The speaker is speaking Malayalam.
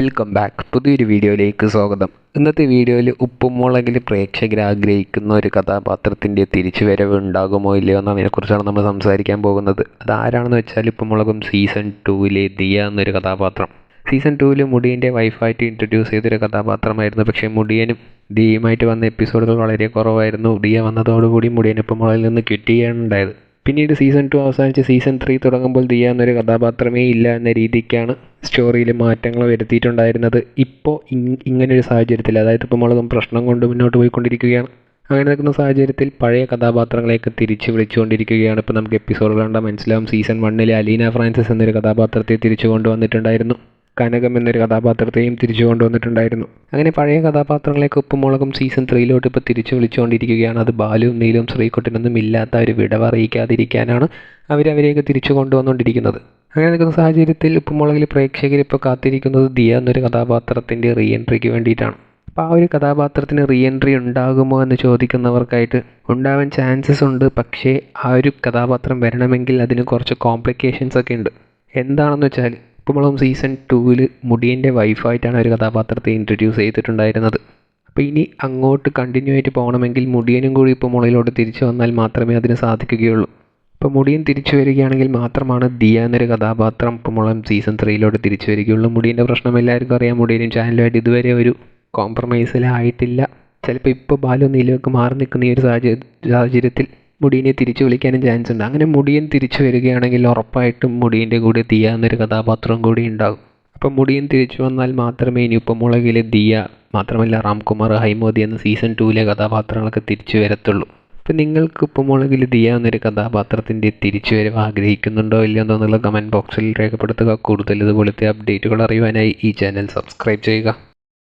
Welcome back. പുതിയൊരു വീഡിയോയിലേക്ക് സ്വാഗതം. ഇന്നത്തെ വീഡിയോയിൽ ഉപ്പും മുളകിൽ പ്രേക്ഷകർ ആഗ്രഹിക്കുന്ന ഒരു കഥാപാത്രത്തിൻ്റെ തിരിച്ചുവരവ് ഉണ്ടാകുമോ ഇല്ലയോ എന്നതിനെക്കുറിച്ചാണ് നമ്മൾ സംസാരിക്കാൻ പോകുന്നത്. അതാരാണെന്ന് വെച്ചാൽ ഉപ്പും മുളകും സീസൺ 2 ദിയ എന്നൊരു കഥാപാത്രം. സീസൺ 2 മുടിയൻ്റെ വൈഫായിട്ട് ഇൻട്രൊഡ്യൂസ് ചെയ്തൊരു കഥാപാത്രമായിരുന്നു. പക്ഷേ മുടിയനും ദിയയുമായിട്ട് വന്ന എപ്പിസോഡുകൾ വളരെ കുറവായിരുന്നു. ദിയ വന്നതോടുകൂടി മുടിയൻ ഉപ്പും മുളകിൽ നിന്ന് ക്വിറ്റ് ചെയ്യാണ് ഉണ്ടായത്. പിന്നീട് സീസൺ 2 അവസാനിച്ച് സീസൺ 3 തുടങ്ങുമ്പോൾ ദിയ എന്നൊരു കഥാപാത്രമേ ഇല്ല എന്ന രീതിക്കാണ് സ്റ്റോറിയിൽ മാറ്റങ്ങൾ വരുത്തിയിട്ടുണ്ടായിരുന്നത്. ഇപ്പോൾ ഇങ്ങനൊരു സാഹചര്യത്തിൽ, അതായത് ഇപ്പോൾ മുളകും പ്രശ്നം കൊണ്ട് മുന്നോട്ട് പോയിക്കൊണ്ടിരിക്കുകയാണ്. അങ്ങനെ നിൽക്കുന്ന സാഹചര്യത്തിൽ പഴയ കഥാപാത്രങ്ങളെയൊക്കെ തിരിച്ചു വിളിച്ചുകൊണ്ടിരിക്കുകയാണ്. ഇപ്പോൾ നമുക്ക് എപ്പിസോഡ് കണ്ടാൽ മനസ്സിലാവും. സീസൺ 1 അലീന ഫ്രാൻസിസ് എന്നൊരു കഥാപാത്രത്തെ തിരിച്ചു കൊണ്ടുവന്നിട്ടുണ്ടായിരുന്നു. കനകം എന്നൊരു കഥാപാത്രത്തെയും തിരിച്ചു കൊണ്ടുവന്നിട്ടുണ്ടായിരുന്നു. അങ്ങനെ പഴയ കഥാപാത്രങ്ങളെയൊക്കെ ഉപ്പും മുളകും സീസൺ 3 ഇപ്പോൾ തിരിച്ചു വിളിച്ചുകൊണ്ടിരിക്കുകയാണ്. അത് ബാലുവും നീലും ശ്രീകുട്ടനൊന്നും ഇല്ലാത്ത ഒരു വിടവ് അറിയിക്കാതിരിക്കാനാണ് അവരെയൊക്കെ തിരിച്ചു കൊണ്ടുവന്നുകൊണ്ടിരിക്കുന്നത്. അങ്ങനെ നിൽക്കുന്ന സാഹചര്യത്തിൽ ഉപ്പും മുളകിൽ പ്രേക്ഷകർ ഇപ്പോൾ കാത്തിരിക്കുന്നത് ദിയ എന്നൊരു കഥാപാത്രത്തിൻ്റെ റീ എൻട്രിക്ക് വേണ്ടിയിട്ടാണ്. അപ്പോൾ ആ ഒരു കഥാപാത്രത്തിന് റീ എൻട്രി ഉണ്ടാകുമോ എന്ന് ചോദിക്കുന്നവർക്കായിട്ട് ഉണ്ടാവാൻ ചാൻസസ് ഉണ്ട്. പക്ഷേ ആ ഒരു കഥാപാത്രം വരണമെങ്കിൽ അതിന് കുറച്ച് കോംപ്ലിക്കേഷൻസ് ഒക്കെ ഉണ്ട്. എന്താണെന്ന് വെച്ചാൽ, ഉപ്പും മുളകും സീസൺ 2 മുടിയൻ്റെ വൈഫായിട്ടാണ് ഒരു കഥാപാത്രത്തെ ഇൻട്രൊഡ്യൂസ് ചെയ്തിട്ടുണ്ടായിരുന്നത്. അപ്പോൾ ഇനി അങ്ങോട്ട് കണ്ടിന്യൂ ആയിട്ട് പോകണമെങ്കിൽ മുടിയനും കൂടി ഉപ്പും മുളകിലോട്ട് തിരിച്ചു വന്നാൽ മാത്രമേ അതിന് സാധിക്കുകയുള്ളൂ. അപ്പോൾ മുടിയൻ തിരിച്ചു വരികയാണെങ്കിൽ മാത്രമാണ് ദിയ എന്നൊരു കഥാപാത്രം ഉപ്പും മുളകും സീസൺ 3 തിരിച്ചു വരികയുള്ളൂ. മുടിയൻ്റെ പ്രശ്നം എല്ലാവർക്കും അറിയാം. മുടിയനും ചാനലുമായിട്ട് ഇതുവരെ ഒരു കോംപ്രമൈസിലായിട്ടില്ല. ചിലപ്പോൾ ഇപ്പോൾ ബാലു നീലുമൊക്കെ മാറി നിൽക്കുന്ന ഈ ഒരു സാഹചര്യത്തിൽ മുടിയനെ തിരിച്ചു വിളിക്കാനും ചാൻസ് ഉണ്ട്. അങ്ങനെ മുടിയൻ തിരിച്ചു വരികയാണെങ്കിൽ ഉറപ്പായിട്ടും മുടിയൻ്റെ കൂടെ ദിയ എന്നൊരു കഥാപാത്രം കൂടി ഉണ്ടാകും. അപ്പം മുടിയൻ തിരിച്ചു വന്നാൽ മാത്രമേ ഇനി ഉപ്പും മുളകിലെ ദിയ മാത്രമല്ല റാംകുമാർ, ഹൈമോദി എന്ന സീസൺ 2 കഥാപാത്രങ്ങളൊക്കെ തിരിച്ചു വരത്തുള്ളൂ. അപ്പം നിങ്ങൾക്ക് ഉപ്പും മുളകിൽ ദിയ എന്നൊരു കഥാപാത്രത്തിൻ്റെ തിരിച്ചു വരവ് ആഗ്രഹിക്കുന്നുണ്ടോ ഇല്ലയോ എന്നുള്ള കമൻറ്റ് ബോക്സിൽ രേഖപ്പെടുത്തുക. കൂടുതൽ ഇതുപോലത്തെ അപ്ഡേറ്റുകൾ അറിയുവാനായി ഈ ചാനൽ സബ്സ്ക്രൈബ് ചെയ്യുക.